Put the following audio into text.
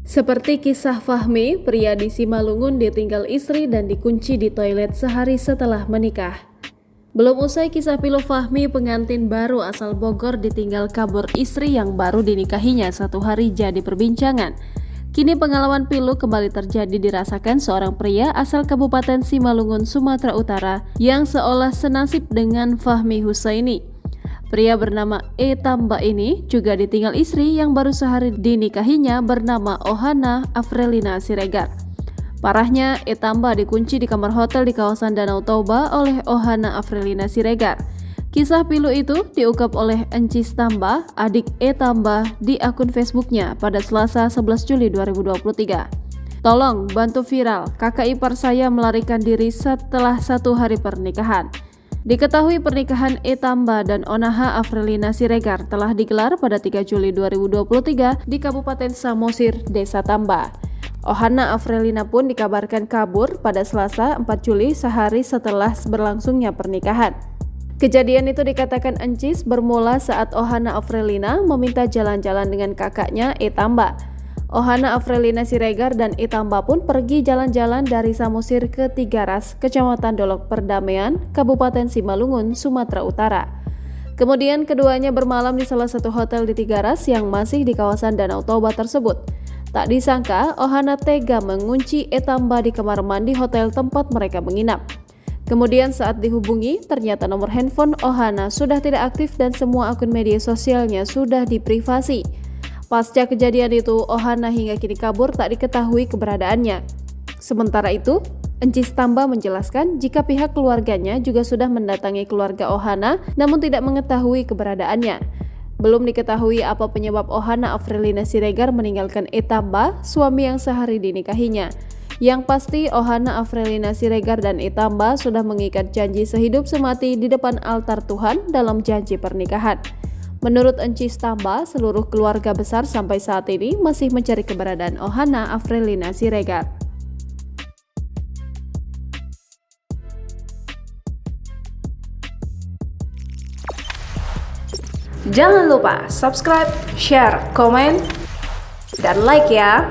Seperti kisah Fahmi, pria di Simalungun ditinggal istri dan dikunci di toilet sehari setelah menikah. Belum usai kisah pilu Fahmi, pengantin baru asal Bogor ditinggal kabur istri yang baru dinikahinya 1 hari jadi perbincangan. Kini pengalaman pilu kembali terjadi dirasakan seorang pria asal Kabupaten Simalungun, Sumatera Utara yang seolah senasib dengan Fahmi Husaini. Pria bernama E. Tamba ini juga ditinggal istri yang baru sehari dinikahinya bernama Ohana Afrelina Siregar. Parahnya, E. Tamba dikunci di kamar hotel di kawasan Danau Toba oleh Ohana Afrelina Siregar. Kisah pilu itu diungkap oleh Encis Tamba, adik E. Tamba, di akun Facebooknya pada Selasa 11 Juli 2023. Tolong bantu viral, kakak ipar saya melarikan diri setelah 1 hari pernikahan. Diketahui pernikahan E. Tamba dan Onaha Afrelina Siregar telah digelar pada 3 Juli 2023 di Kabupaten Samosir, Desa Tamba. Ohana Afrelina pun dikabarkan kabur pada Selasa 4 Juli sehari setelah berlangsungnya pernikahan. Kejadian itu dikatakan Encis bermula saat Ohana Afrelina meminta jalan-jalan dengan kakaknya E. Tamba. Ohana Afrelina Siregar dan E. Tamba pun pergi jalan-jalan dari Samosir ke Tigaras, Kecamatan Dolok Perdamaian, Kabupaten Simalungun, Sumatera Utara. Kemudian keduanya bermalam di salah satu hotel di Tigaras yang masih di kawasan Danau Toba tersebut. Tak disangka, Ohana tega mengunci E. Tamba di kamar mandi hotel tempat mereka menginap. Kemudian saat dihubungi, ternyata nomor handphone Ohana sudah tidak aktif dan semua akun media sosialnya sudah diprivasi. Pasca kejadian itu, Ohana hingga kini kabur tak diketahui keberadaannya. Sementara itu, Encis Tamba menjelaskan jika pihak keluarganya juga sudah mendatangi keluarga Ohana namun tidak mengetahui keberadaannya. Belum diketahui apa penyebab Ohana Afrelina Siregar meninggalkan E. Tamba, suami yang sehari dinikahinya. Yang pasti, Ohana Afrelina Siregar dan E. Tamba sudah mengikat janji sehidup semati di depan altar Tuhan dalam janji pernikahan. Menurut Encis Tamba, seluruh keluarga besar sampai saat ini masih mencari keberadaan Ohana Afrelina Siregar. Jangan lupa subscribe, share, komen, dan like ya!